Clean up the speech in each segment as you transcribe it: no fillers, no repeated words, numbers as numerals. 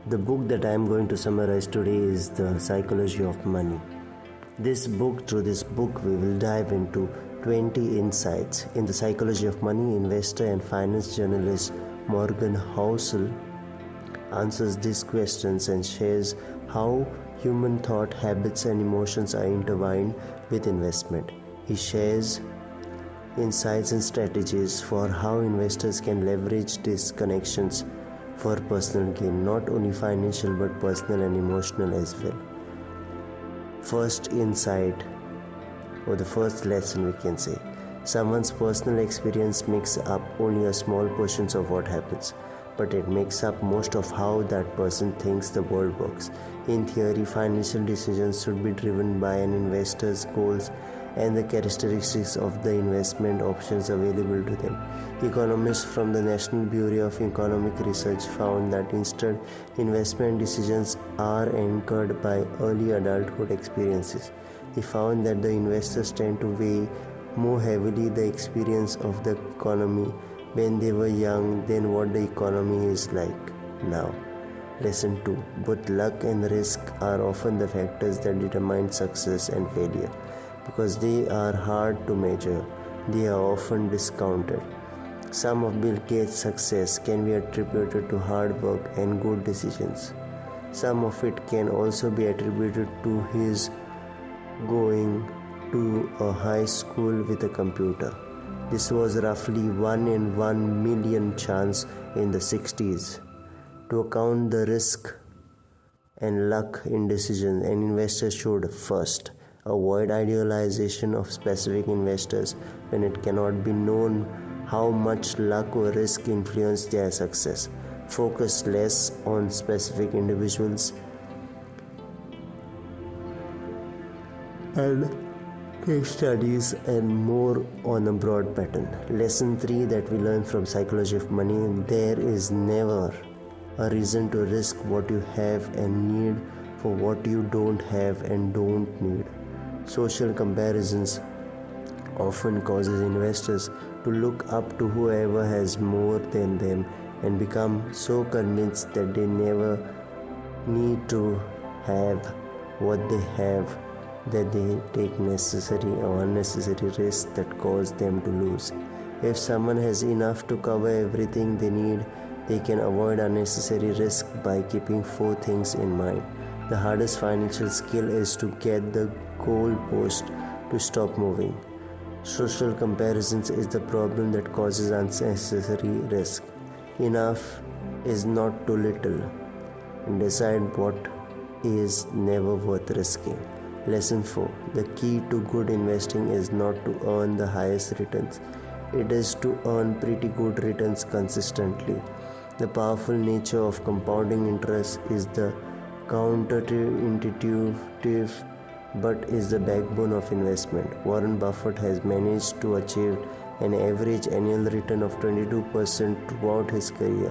The book that I am going to summarize today is The Psychology of Money. Through this book, we will dive into 20 insights. In The Psychology of Money, investor and finance journalist Morgan Housel answers these questions and shares how human thought, habits, and emotions are intertwined with investment. He shares insights and strategies for how investors can leverage these connections for personal gain, not only financial but personal and emotional as well. First insight, or the first lesson we can say, someone's personal experience makes up only a small portion of what happens, but it makes up most of how that person thinks the world works. In theory, financial decisions should be driven by an investor's goals and the characteristics of the investment options available to them. Economists from the National Bureau of Economic Research found that instead, investment decisions are anchored by early adulthood experiences. They found that the investors tend to weigh more heavily the experience of the economy when they were young than what the economy is like now. Lesson 2. Both luck and risk are often the factors that determine success and failure. Because they are hard to measure, they are often discounted. Some of Bill Gates' success can be attributed to hard work and good decisions. Some of it can also be attributed to his going to a high school with a computer. This was roughly 1 in 1 million chance in the 60s. To account the risk and luck in decisions, an investor should first avoid idealization of specific investors when it cannot be known how much luck or risk influence their success. Focus less on specific individuals and case studies and more on a broad pattern. Lesson 3 that we learn from Psychology of Money: there is never a reason to risk what you have and need for what you don't have and don't need. Social comparisons often causes investors to look up to whoever has more than them and become so convinced that they never need to have what they have, that they take necessary or unnecessary risks that cause them to lose. If someone has enough to cover everything they need, they can avoid unnecessary risk by keeping 4 things in mind. The hardest financial skill is to get the goalpost to stop moving. Social comparisons is the problem that causes unnecessary risk. Enough is not too little, and decide what is never worth risking. Lesson 4. The key to good investing is not to earn the highest returns. It is to earn pretty good returns consistently. The powerful nature of compounding interest is the counterintuitive but is the backbone of investment. Warren Buffett has managed to achieve an average annual return of 22% throughout his career.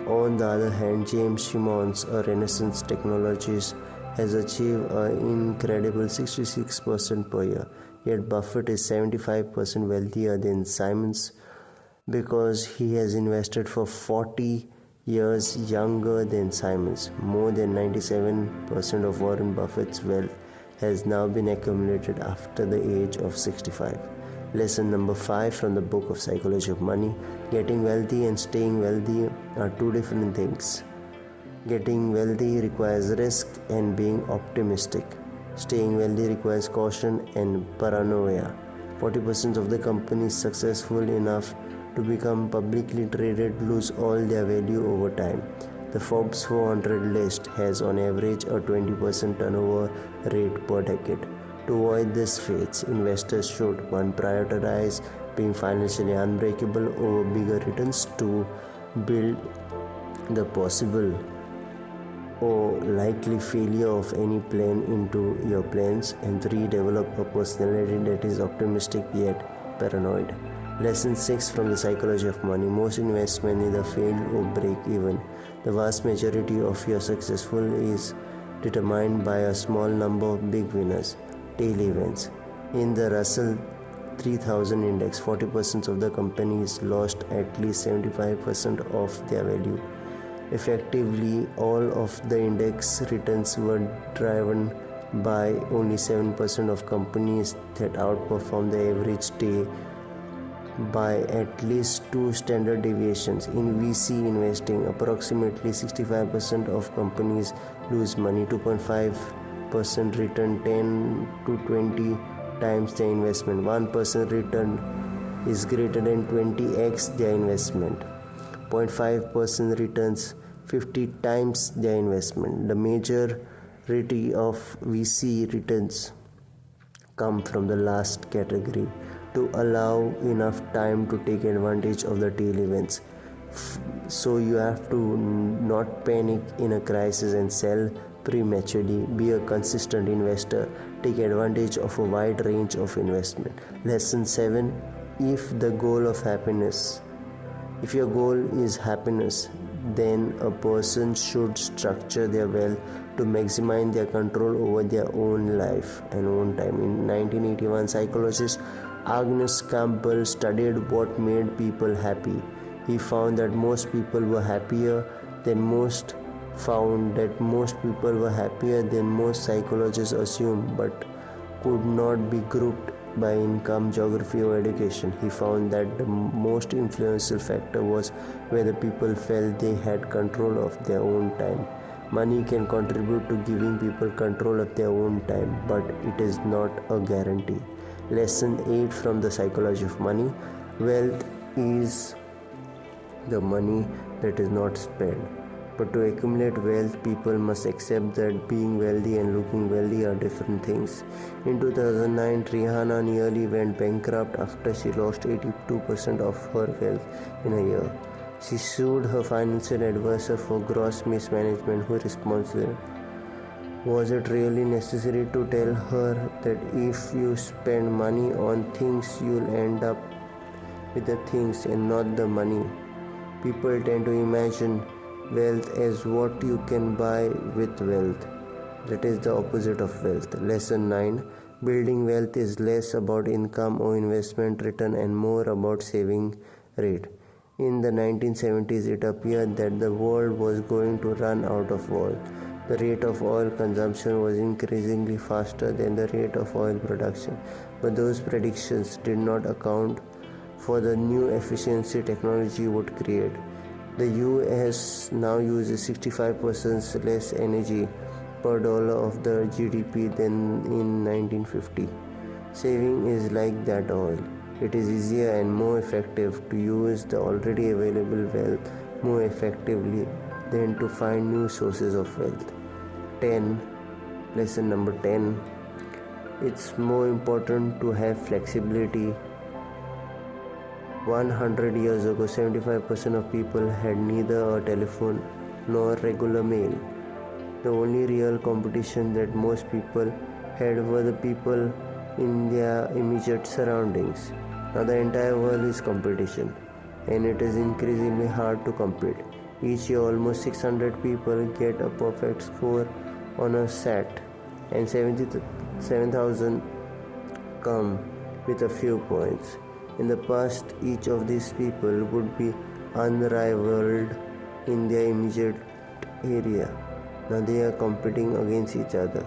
On the other hand, James Simmons, a Renaissance technologist, has achieved an incredible 66% per year. Yet Buffett is 75% wealthier than Simmons because he has invested for 40 years younger than Simmons. More than 97% of Warren Buffett's wealth has now been accumulated after the age of 65. Lesson number 5 from the book of Psychology of Money: getting wealthy and staying wealthy are 2 different things. Getting wealthy requires risk and being optimistic. Staying wealthy requires caution and paranoia. 40% of the companies successful enough to become publicly traded lose all their value over time. The Forbes 400 list has on average a 20% turnover rate per decade. To avoid these fates, investors should 1. Prioritize being financially unbreakable over bigger returns. 2. Build the possible or likely failure of any plan into your plans. And 3. Develop a personality that is optimistic yet paranoid. Lesson 6 from the Psychology of Money: most investments either fail or break even. The vast majority of your successful is determined by a small number of big winners. Tail events. In the Russell 3000 index, 40% of the companies lost at least 75% of their value. Effectively, all of the index returns were driven by only 7% of companies that outperformed the average day by at least 2 standard deviations. In VC investing, approximately 65% of companies lose money. 2.5% return 10 to 20 times their investment. 1% return is greater than 20x their investment. 0.5% returns 50 times their investment. The majority of VC returns come from the last category to allow enough time to take advantage of the tail events. So you have to not panic in a crisis and sell prematurely. Be a consistent investor. Take advantage of a wide range of investment. Lesson 7. If your goal is happiness, then a person should structure their wealth to maximize their control over their own life and own time. In 1981, psychologist Agnes Campbell studied what made people happy. He found that most people were happier than most psychologists assumed, but could not be grouped by income, geography, or education. He found that the most influential factor was whether people felt they had control of their own time. Money can contribute to giving people control of their own time, but it is not a guarantee. Lesson 8 from the psychology of money. Wealth is the money that is not spent. But to accumulate wealth, people must accept that being wealthy and looking wealthy are different things. In 2009, Rihanna nearly went bankrupt after she lost 82% of her wealth in a year. She sued her financial advisor for gross mismanagement, who responded, "Was it really necessary to tell her that if you spend money on things, you'll end up with the things and not the money?" People tend to imagine wealth as what you can buy with wealth. That is the opposite of wealth. Lesson 9. Building wealth is less about income or investment return and more about saving rate. In the 1970s, it appeared that the world was going to run out of oil. The rate of oil consumption was increasingly faster than the rate of oil production, but those predictions did not account for the new efficiency technology would create. The US now uses 65% less energy per dollar of the GDP than in 1950. Saving is like that oil. It is easier and more effective to use the already available wealth more effectively than to find new sources of wealth. Lesson number 10. It's more important to have flexibility. 100 years ago, 75% of people had neither a telephone nor regular mail. The only real competition that most people had were the people in their immediate surroundings. Now the entire world is competition, and it is increasingly hard to compete. Each year, almost 600 people get a perfect score on a SAT, and 7,000 come with a few points. In the past, each of these people would be unrivaled in their immediate area. Now they are competing against each other.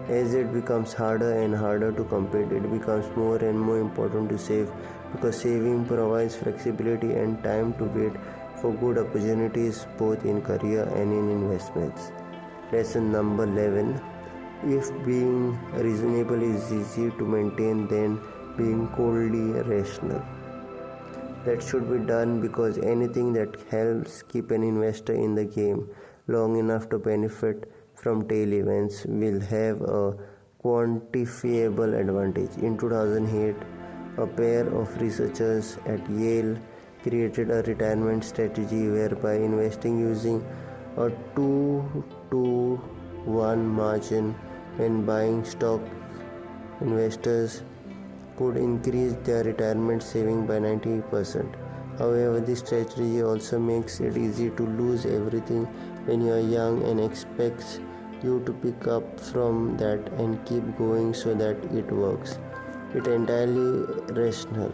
As it becomes harder and harder to compete, it becomes more and more important to save, because saving provides flexibility and time to wait for good opportunities both in career and in investments. Lesson number 11. If being reasonable is easy to maintain, then being coldly rational. That should be done, because anything that helps keep an investor in the game long enough to benefit from tail events will have a quantifiable advantage. In 2008, a pair of researchers at Yale created a retirement strategy whereby investing using a 2-to-1 margin when buying stock, investors could increase their retirement saving by 90%. However, this strategy also makes it easy to lose everything when you are young and expects you to pick up from that and keep going so that it works. It's entirely rational,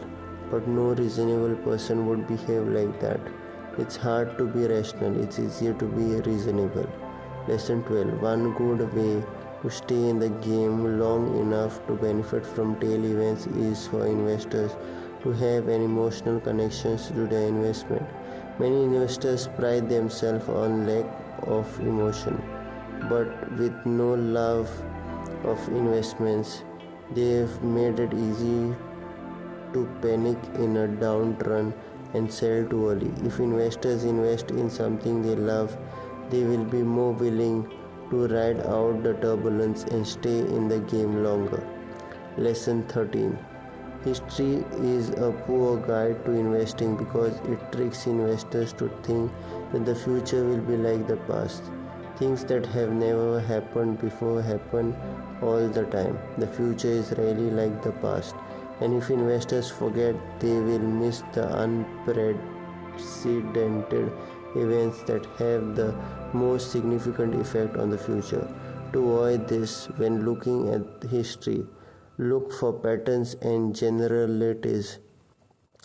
but no reasonable person would behave like that. It's hard to be rational, it's easier to be reasonable. Lesson 12. One good way to stay in the game long enough to benefit from tail events is for investors to have an emotional connection to their investment. Many investors pride themselves on lack of emotion, but with no love of investments, they have made it easy to panic in a downturn and sell too early. If investors invest in something they love, they will be more willing to ride out the turbulence and stay in the game longer. Lesson 13. History is a poor guide to investing because it tricks investors to think that the future will be like the past. Things that have never happened before happen all the time. The future is rarely like the past, and if investors forget, they will miss the unprecedented events that have the most significant effect on the future. To avoid this, when looking at history, look for patterns and generalities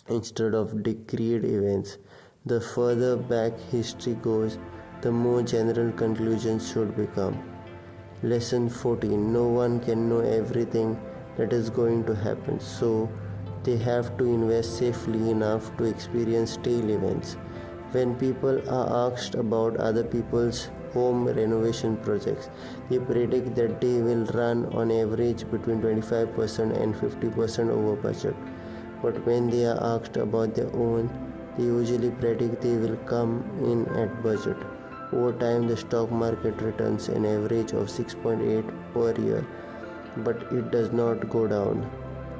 instead of discrete events. The further back history goes, the more general conclusions should become. Lesson 14. No one can know everything that is going to happen, so they have to invest safely enough to experience tail events. When people are asked about other people's home renovation projects, they predict that they will run on average between 25% and 50% over budget. But when they are asked about their own, they usually predict they will come in at budget. Over time, the stock market returns an average of 6.8 per year, but it does not go down.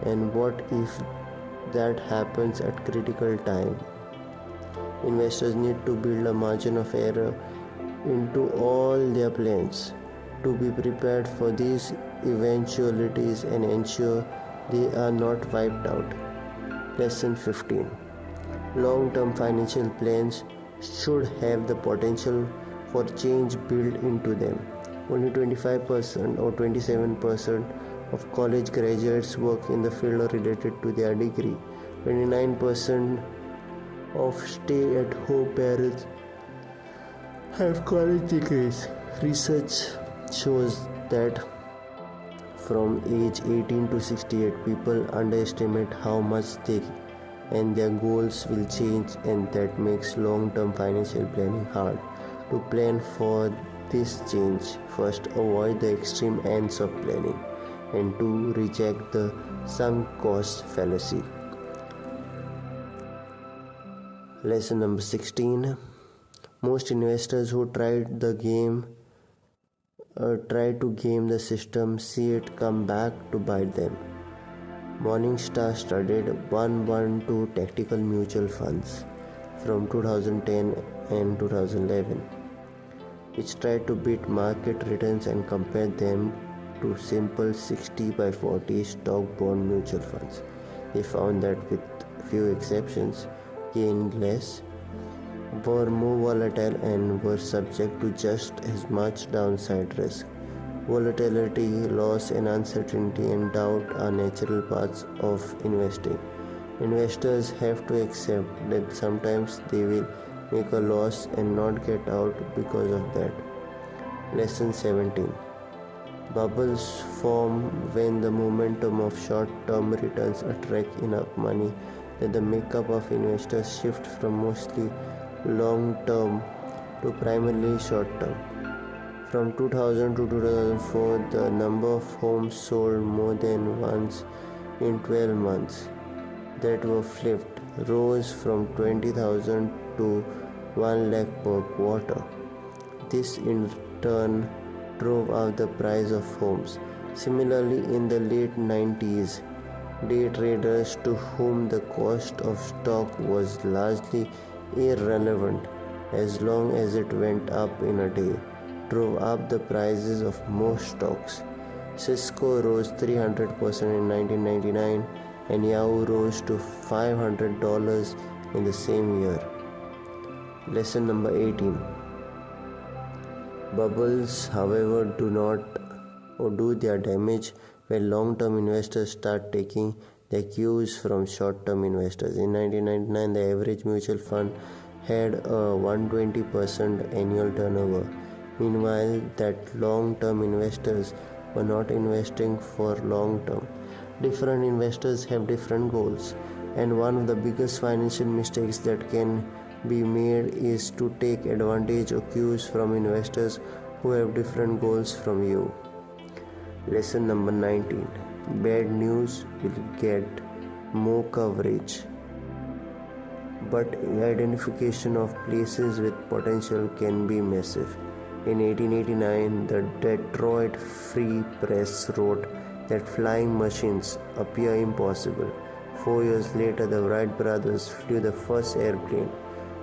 And what if that happens at critical time? Investors need to build a margin of error into all their plans to be prepared for these eventualities and ensure they are not wiped out. Lesson 15. Long-term financial plans should have the potential for change built into them. Only 25% or 27% of college graduates work in the field related to their degree. 29% of stay-at-home parents have college degrees. Research shows that from age 18 to 68, people underestimate how much they and their goals will change, and that makes long-term financial planning hard. To plan for this change, first avoid the extreme ends of planning, and two, reject the sunk cost fallacy. Lesson number 16. Most investors who try to game the system see it come back to bite them. Morningstar studied 112 tactical mutual funds from 2010 and 2011, which tried to beat market returns and compared them to simple 60/40 stock bond mutual funds. They found that, with few exceptions, gained less, were more volatile, and were subject to just as much downside risk. Volatility, loss, and uncertainty and doubt are natural parts of investing. Investors have to accept that sometimes they will make a loss and not get out because of that. Lesson 17. Bubbles form when the momentum of short-term returns attract enough money that the makeup of investors shifts from mostly long-term to primarily short-term. From 2000 to 2004, the number of homes sold more than once in 12 months that were flipped rose from 20,000 to 1 lakh per quarter. This in turn drove up the price of homes. Similarly, in the late 90s, day traders, to whom the cost of stock was largely irrelevant as long as it went up in a day, drove up the prices of most stocks. Cisco rose 300% in 1999 and Yahoo rose to $500 in the same year. Lesson number 18. Bubbles, however, do their damage when long-term investors start taking their cues from short-term investors. In 1999, the average mutual fund had a 120% annual turnover. Meanwhile, that long-term investors were not investing for long-term. Different investors have different goals, and one of the biggest financial mistakes that can be made is to take advantage of cues from investors who have different goals from you. Lesson number 19. Bad news will get more coverage, but identification of places with potential can be massive. In 1889, the Detroit Free Press wrote that flying machines appear impossible. 4 years later, the Wright brothers flew the first airplane.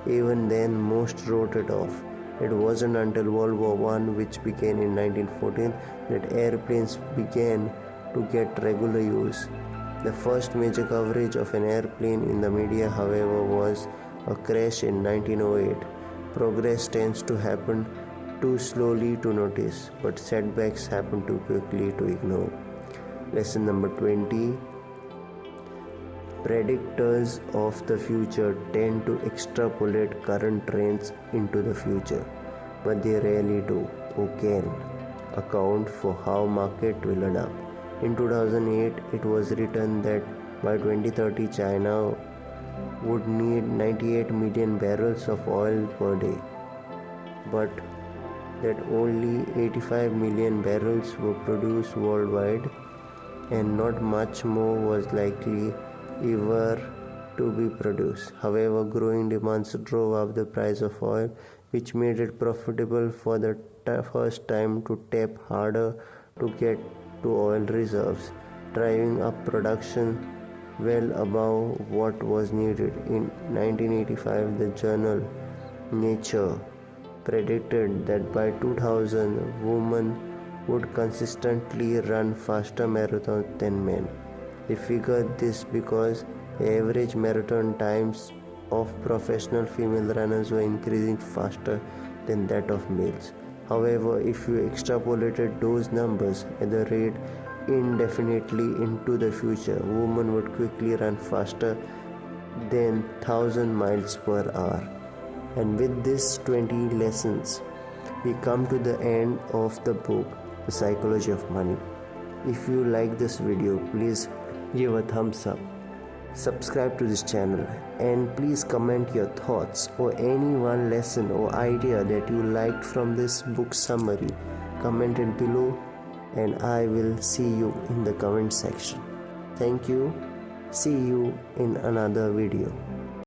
Even then, most wrote it off. It wasn't until World War I, which began in 1914, that airplanes began to get regular use. The first major coverage of an airplane in the media, however, was a crash in 1908. Progress tends to happen too slowly to notice, but setbacks happen too quickly to ignore. Lesson number 20. Predictors of the future tend to extrapolate current trends into the future, but they rarely do or can account for how market will adapt. In 2008, it was written that by 2030 China would need 98 million barrels of oil per day, but that only 85 million barrels were produced worldwide, and not much more was likely ever to be produced. However, growing demands drove up the price of oil, which made it profitable for the first time to tap harder to get to oil reserves, driving up production well above what was needed. In 1985, the journal Nature predicted that by 2000, women would consistently run faster marathons than men. They figured this because the average marathon times of professional female runners were increasing faster than that of males. However, if you extrapolated those numbers at the rate indefinitely into the future, women would quickly run faster than 1000 miles per hour. And with these 20 lessons, we come to the end of the book, The Psychology of Money. If you like this video, please give a thumbs up, subscribe to this channel, and please comment your thoughts or any one lesson or idea that you liked from this book summary. Comment it below and I will see you in the comment section. Thank you. See you in another video.